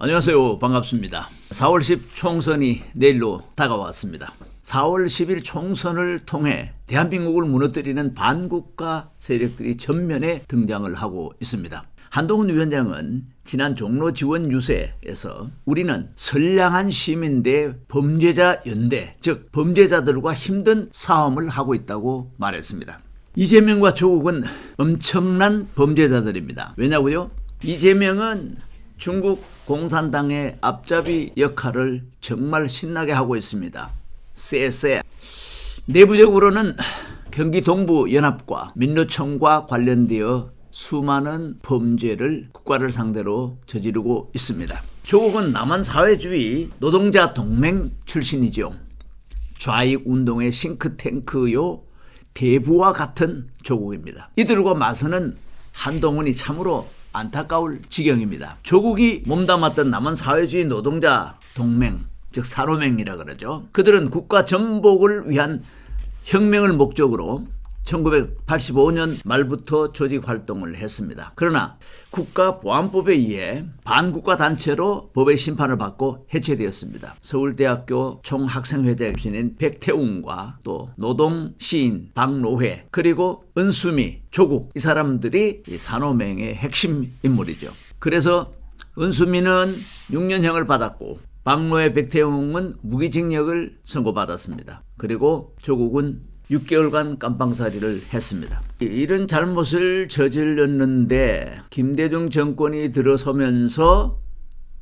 안녕하세요. 반갑습니다. 4월 10 총선이 내일로 다가왔습니다. 4월 10일 총선을 통해 대한민국을 무너뜨리는 반국가 세력들이 전면에 등장을 하고 있습니다. 한동훈 위원장은 지난 종로 지원 유세에서 우리는 선량한 시민 대 범죄자 연대, 즉 범죄자들과 힘든 싸움을 하고 있다고 말했습니다. 이재명과 조국은 엄청난 범죄자들입니다. 왜냐고요? 이재명은 중국 공산당의 앞잡이 역할을 정말 신나게 하고 있습니다. 쎄쎄. 내부적으로는 경기 동부 연합과 민노총과 관련되어 수많은 범죄를 국가를 상대로 저지르고 있습니다. 조국은 남한 사회주의 노동자 동맹 출신이죠. 좌익 운동의 싱크탱크요 대부와 같은 조국입니다. 이들과 맞서는 한동훈이 참으로 안타까울 지경입니다. 조국이 몸담았던 남한 사회주의 노동자 동맹, 즉 산호맹이라 그러죠. 그들은 국가 전복을 위한 혁명을 목적으로 1985년 말부터 조직 활동을 했습니다. 그러나 국가보안법에 의해 반국가 단체로 법의 심판을 받고 해체되었습니다. 서울대학교 총학생회장 신인 백태웅과 또 노동시인 박노회 그리고 은수미, 조국 이 사람들이 이 산호맹의 핵심 인물이죠. 그래서 은수미는 6년형을 받았고 박노회, 백태웅은 무기징역을 선고받았습니다. 그리고 조국은 6개월간 깜빵살이를 했습니다. 이런 잘못을 저질렀는데 김대중 정권이 들어서면서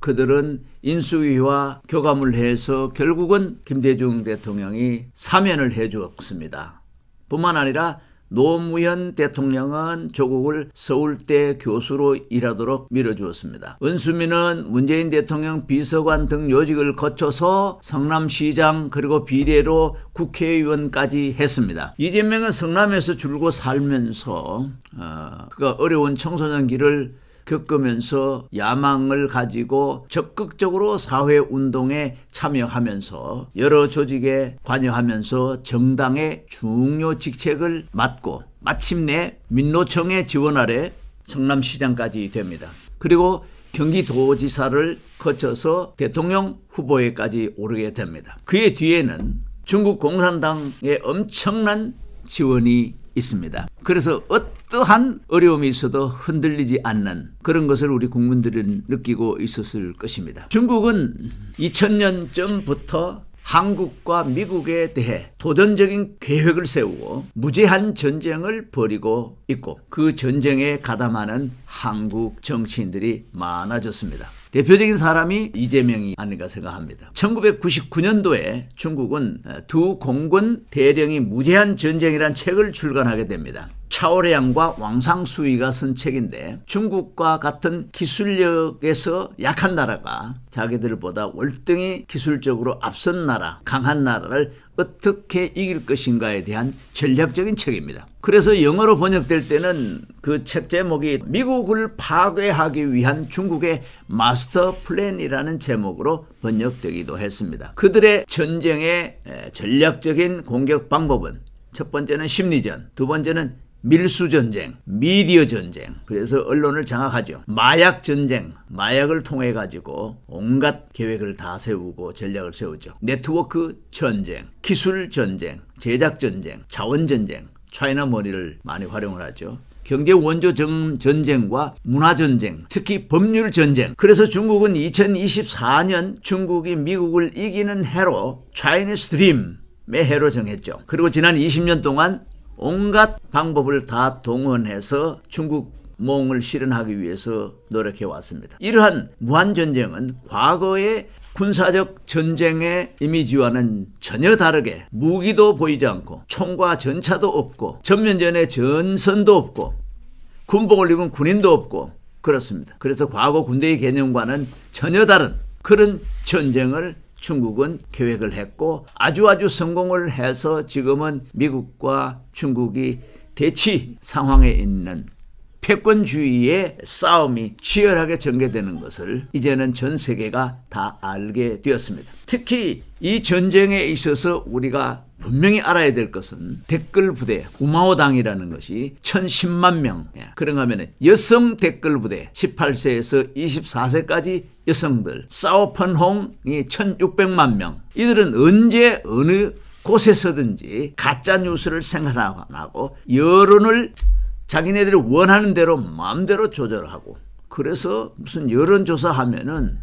그들은 인수위와 교감을 해서 결국은 김대중 대통령이 사면을 해주었습니다. 뿐만 아니라 노무현 대통령은 조국을 서울대 교수로 일하도록 밀어주었습니다. 은수미는 문재인 대통령 비서관 등 요직을 거쳐서 성남시장 그리고 비례로 국회의원까지 했습니다. 이재명은 성남에서 줄고 살면서 그가 어려운 청소년기를 겪으면서 야망을 가지고 적극적으로 사회운동에 참여하면서 여러 조직에 관여하면서 정당의 중요 직책을 맡고 마침내 민노총의 지원 아래 성남시장까지 됩니다. 그리고 경기도지사를 거쳐서 대통령 후보에까지 오르게 됩니다. 그의 뒤에는 중국 공산당의 엄청난 지원이 있습니다. 그래서 어떠한 어려움이 있어도 흔들리지 않는 그런 것을 우리 국민들은 느끼고 있었을 것입니다. 중국은 2000년쯤부터 한국과 미국에 대해 도전적인 계획을 세우고 무제한 전쟁을 벌이고 있고 그 전쟁에 가담하는 한국 정치인들이 많아졌습니다. 대표적인 사람이 이재명이 아닌가 생각합니다. 1999년도에 중국은 두 공군 대령이 무제한 전쟁이라는 책을 출간하게 됩니다. 차오량과 왕상수이가 쓴 책인데 중국과 같은 기술력에서 약한 나라가 자기들보다 월등히 기술적으로 앞선 나라, 강한 나라를 어떻게 이길 것인가에 대한 전략적인 책입니다. 그래서 영어로 번역될 때는 그 책 제목이 미국을 파괴하기 위한 중국의 마스터 플랜이라는 제목으로 번역되기도 했습니다. 그들의 전쟁의 전략적인 공격 방법은 첫 번째는 심리전, 두 번째는 밀수전쟁, 미디어 전쟁, 그래서 언론을 장악하죠. 마약 전쟁, 마약을 통해 가지고 온갖 계획을 다 세우고 전략을 세우죠. 네트워크 전쟁, 기술 전쟁, 제작 전쟁, 자원 전쟁, 차이나 머니를 많이 활용을 하죠. 경제 원조 전쟁과 문화 전쟁, 특히 법률 전쟁. 그래서 중국은 2024년 중국이 미국을 이기는 해로 Chinese Dream의 해로 정했죠. 그리고 지난 20년 동안 온갖 방법을 다 동원해서 중국 몽을 실현하기 위해서 노력해 왔습니다. 이러한 무한전쟁은 과거의 군사적 전쟁의 이미지와는 전혀 다르게 무기도 보이지 않고 총과 전차도 없고 전면전에 전선도 없고 군복을 입은 군인도 없고 그렇습니다. 그래서 과거 군대의 개념과는 전혀 다른 그런 전쟁을 중국은 계획을 했고 아주 성공을 해서 지금은 미국과 중국이 대치 상황에 있는 패권주의의 싸움이 치열하게 전개되는 것을 이제는 전 세계가 다 알게 되었습니다. 특히 이 전쟁에 있어서 우리가 분명히 알아야 될 것은 댓글 부대 우마오당이라는 것이 1010만 명. 그런가 하면 여성 댓글 부대 18세에서 24세까지 여성들 싸오펀홍이 1600만 명. 이들은 언제 어느 곳에서든지 가짜 뉴스를 생산 안 하고 여론을 자기네들이 원하는 대로 마음대로 조절하고, 그래서 무슨 여론조사 하면은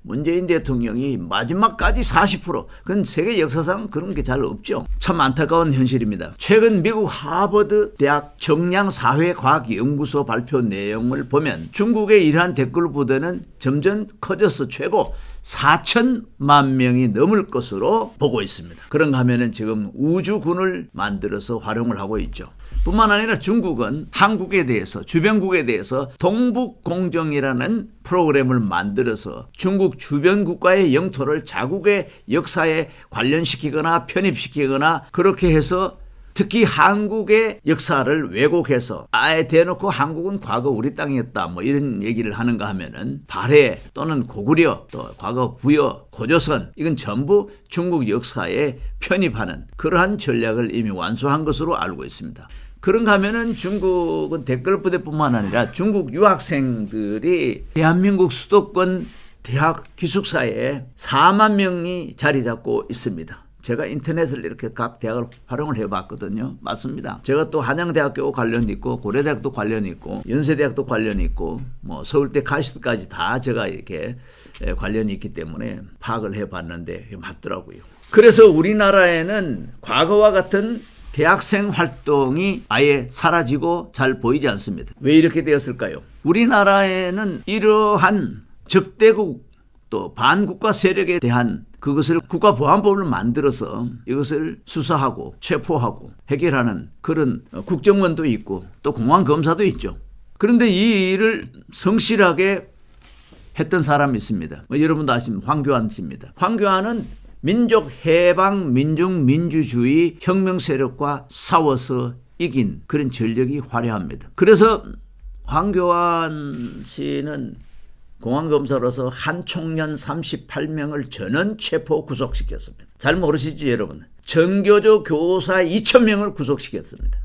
문재인 대통령이 마지막까지 40%, 그건 세계 역사상 그런 게 잘 없죠. 참 안타까운 현실입니다. 최근 미국 하버드 대학 정량사회과학연구소 발표 내용을 보면 중국의 이러한 댓글 부대는 점점 커져서 최고 4천만 명이 넘을 것으로 보고 있습니다. 그런가 하면은 지금 우주군을 만들어서 활용을 하고 있죠. 뿐만 아니라 중국은 한국에 대해서, 주변국에 대해서 동북공정이라는 프로그램을 만들어서 중국 주변 국가의 영토를 자국의 역사에 관련시키거나 편입시키거나 그렇게 해서 특히 한국의 역사를 왜곡해서 아예 대놓고 한국은 과거 우리 땅이었다 뭐 이런 얘기를 하는가 하면은 발해 또는 고구려 또 과거 부여 고조선 이건 전부 중국 역사에 편입하는 그러한 전략을 이미 완수한 것으로 알고 있습니다. 그런가 하면은 중국은 댓글 부대뿐만 아니라 중국 유학생들이 대한민국 수도권 대학 기숙사에 4만 명이 자리 잡고 있습니다. 제가 인터넷을 이렇게 각 대학을 활용을 해봤거든요. 맞습니다. 제가 또 한양대학교 관련이 있고 고려대학도 관련이 있고 연세대학도 관련이 있고 뭐 서울대 카이스트까지 다 제가 이렇게 관련이 있기 때문에 파악을 해봤는데 맞더라고요. 그래서 우리나라에는 과거와 같은 대학생 활동이 아예 사라지고 잘 보이지 않습니다. 왜 이렇게 되었을까요? 우리나라에는 이러한 적대국 또 반국가 세력에 대한 그것을 국가보안법을 만들어서 이것을 수사하고 체포하고 해결하는 그런 국정원도 있고 또 공안검사도 있죠. 그런데 이 일을 성실하게 했던 사람이 있습니다. 여러분도 아시는 황교안 씨입니다. 황교안은 민족해방 민중민주주의 혁명 세력과 싸워서 이긴 그런 전력이 화려합니다. 그래서 황교안 씨는 공안검사로서 한 총련 38명을 전원 체포 구속시켰습니다. 잘 모르시죠 여러분? 전교조 교사 2,000명을 구속시켰습니다.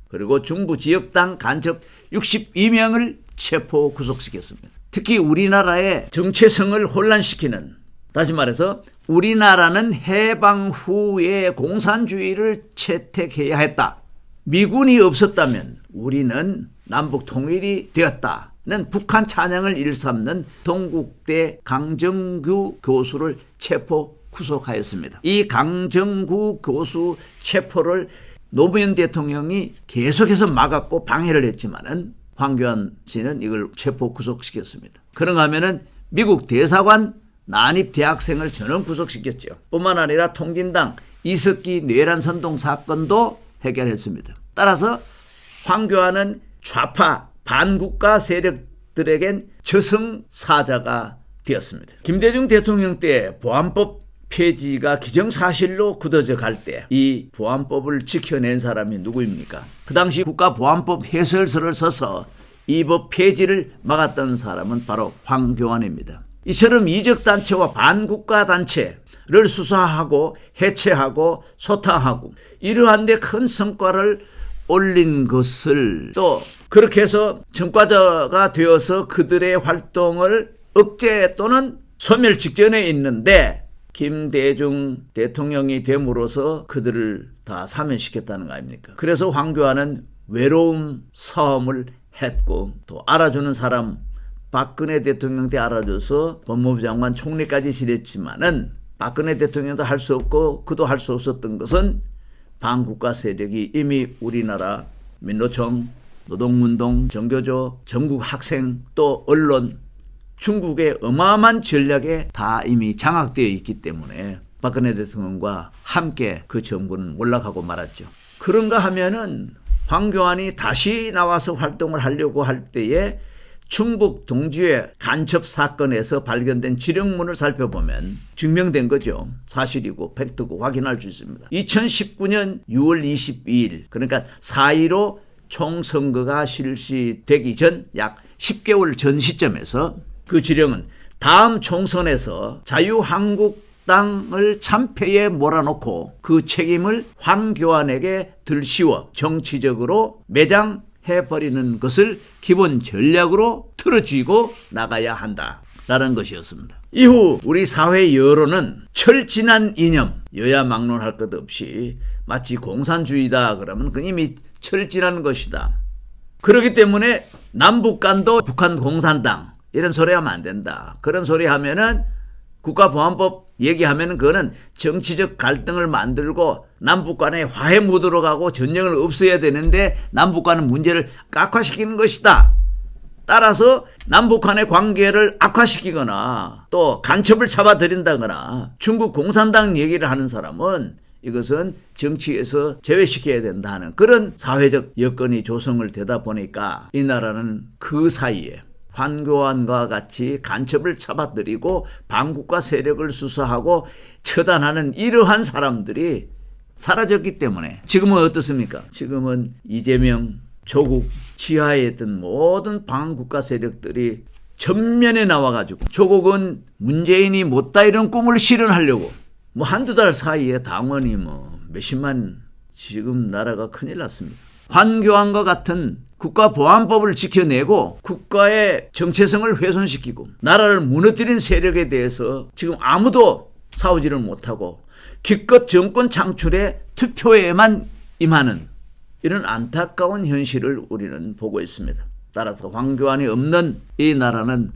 그리고 중부 지역당 간첩 62명을 체포 구속시켰습니다. 특히 우리나라의 정체성을 혼란시키는, 다시 말해서 우리나라는 해방 후에 공산주의를 채택해야 했다. 미군이 없었다면 우리는 남북 통일이 되었다는 북한 찬양을 일삼는 동국대 강정구 교수를 체포 구속하였습니다. 이 강정구 교수 체포를 노무현 대통령이 계속해서 막았고 방해를 했지만은 황교안 씨는 이걸 체포 구속시켰습니다. 그런가 하면은 미국 대사관 난입 대학생을 전원 구속시켰죠. 뿐만 아니라 통진당 이석기 뇌란 선동 사건도 해결했습니다. 따라서 황교안은 좌파 반국가 세력들에겐 저승사자가 되었습니다. 김대중 대통령 때 보안법 폐지가 기정사실로 굳어져 갈 때 이 보안법을 지켜낸 사람이 누구입니까? 그 당시 국가보안법 해설서를 써서 이 법 폐지를 막았던 사람은 바로 황교안입니다. 이처럼 이적단체와 반국가단체를 수사하고 해체하고 소탕하고 이러한 데 큰 성과를 올린 것을 또 그렇게 해서 전과자가 되어서 그들의 활동을 억제 또는 소멸 직전에 있는데 김대중 대통령이 됨으로써 그들을 다 사면시켰다는 거 아닙니까? 그래서 황교안은 외로움 싸움을 했고 또 알아주는 사람 박근혜 대통령 때 알아줘서 법무부 장관 총리까지 지냈지만은 박근혜 대통령도 할 수 없고 그도 할 수 없었던 것은 반국가 세력이 이미 우리나라 민노총, 노동운동, 정교조, 전국 학생 또 언론 중국의 어마어마한 전략에 다 이미 장악되어 있기 때문에 박근혜 대통령과 함께 그 정부는 올라가고 말았죠. 그런가 하면은 황교안이 다시 나와서 활동을 하려고 할 때에 충북 동주의 간첩 사건에서 발견된 지령문을 살펴보면 증명된 거죠. 사실이고 팩트고 확인할 수 있습니다. 2019년 6월 22일 그러니까 4.15 총선거가 실시되기 전 약 10개월 전 시점에서 그 지령은 다음 총선에서 자유한국 당을 참패에 몰아놓고 그 책임을 황교안에게 들씌워 정치적으로 매장해버리는 것을 기본 전략으로 틀어쥐고 나가야 한다라는 것이었습니다. 이후 우리 사회 여론은 철진한 이념, 여야 막론할 것 없이 마치 공산주의다 그러면 그 이미 철진한 것이다. 그렇기 때문에 남북 간도 북한 공산당 이런 소리 하면 안 된다. 그런 소리 하면은 국가보안법 얘기하면은 그거는 정치적 갈등을 만들고 남북 간의 화해 무드로 가고 전쟁을 없애야 되는데 남북 간의 문제를 악화시키는 것이다. 따라서 남북 간의 관계를 악화시키거나 또 간첩을 잡아들인다거나 중국 공산당 얘기를 하는 사람은 이것은 정치에서 제외시켜야 된다 하는 그런 사회적 여건이 조성을 되다 보니까 이 나라는 그 사이에 황교안과 같이 간첩을 잡아들이고 반국가 세력을 수사하고 처단하는 이러한 사람들이 사라졌기 때문에 지금은 어떻습니까? 지금은 이재명, 조국 지하에 있던 모든 반국가 세력들이 전면에 나와가지고 조국은 문재인이 못다 이런 꿈을 실현하려고 뭐 한두 달 사이에 당원이 뭐 몇십만 지금 나라가 큰일 났습니다. 황교안과 같은 국가보안법을 지켜내고 국가의 정체성을 훼손시키고 나라를 무너뜨린 세력에 대해서 지금 아무도 싸우지를 못하고 기껏 정권 창출에 투표에만 임하는 이런 안타까운 현실을 우리는 보고 있습니다. 따라서 황교안이 없는 이 나라는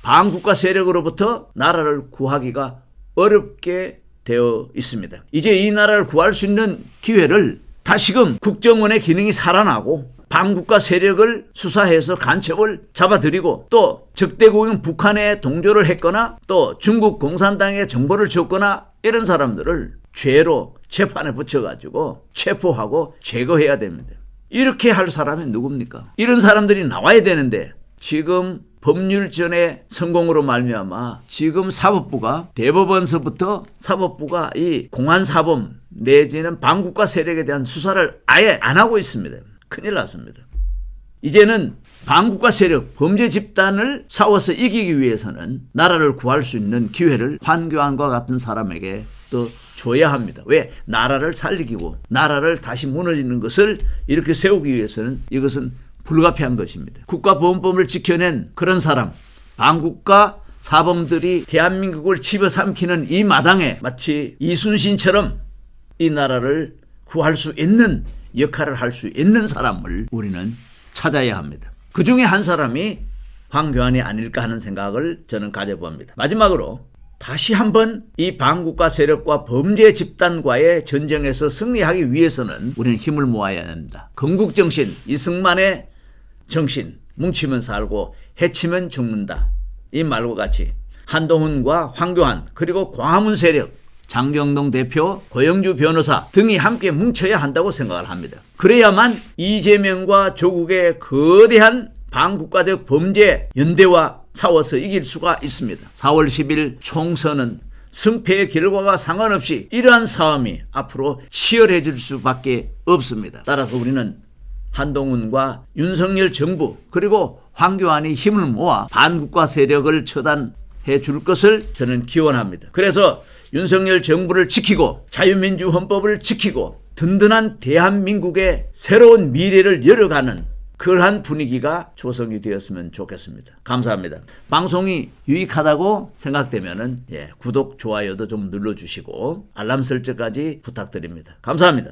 반국가 세력으로부터 나라를 구하기가 어렵게 되어 있습니다. 이제 이 나라를 구할 수 있는 기회를 다시금 국정원의 기능이 살아나고 반국가 세력을 수사해서 간첩을 잡아들이고 또 적대국인 북한에 동조를 했거나 또 중국 공산당에 정보를 줬거나 이런 사람들을 죄로 재판에 붙여가지고 체포하고 제거해야 됩니다. 이렇게 할 사람이 누굽니까? 이런 사람들이 나와야 되는데 지금 법률전의 성공으로 말미암아 지금 사법부가 대법원서부터 사법부가 이 공안사범 내지는 반국가 세력에 대한 수사를 아예 안 하고 있습니다. 큰일 났습니다. 이제는 반국가 세력, 범죄 집단을 싸워서 이기기 위해서는 나라를 구할 수 있는 기회를 황교안과 같은 사람에게 또 줘야 합니다. 왜? 나라를 살리고 나라를 다시 무너지는 것을 이렇게 세우기 위해서는 이것은 불가피한 것입니다. 국가보안법을 지켜낸 그런 사람, 반국가 사범들이 대한민국을 집어삼키는 이 마당에 마치 이순신처럼 이 나라를 구할 수 있는 역할을 할 수 있는 사람을 우리는 찾아야 합니다. 그 중에 한 사람이 황교안이 아닐까 하는 생각을 저는 가져봅니다. 마지막으로 다시 한번 이 반국가 세력과 범죄 집단과의 전쟁에서 승리하기 위해서는 우리는 힘을 모아야 합니다. 건국정신, 이승만의 정신, 뭉치면 살고 해치면 죽는다. 이 말과 같이 한동훈과 황교안 그리고 광화문 세력, 장경동 대표, 고영주 변호사 등이 함께 뭉쳐야 한다고 생각을 합니다. 그래야만 이재명과 조국의 거대한 반국가적 범죄 연대와 싸워서 이길 수가 있습니다. 4월 10일 총선은 승패의 결과와 상관없이 이러한 싸움이 앞으로 치열해질 수밖에 없습니다. 따라서 우리는 한동훈과 윤석열 정부 그리고 황교안이 힘을 모아 반국가 세력을 처단해 줄 것을 저는 기원합니다. 그래서 윤석열 정부를 지키고 자유민주 헌법을 지키고 든든한 대한민국의 새로운 미래를 열어가는 그러한 분위기가 조성이 되었으면 좋겠습니다. 감사합니다. 방송이 유익하다고 생각되면은 구독, 좋아요도 좀 눌러주시고 알람 설정까지 부탁드립니다. 감사합니다.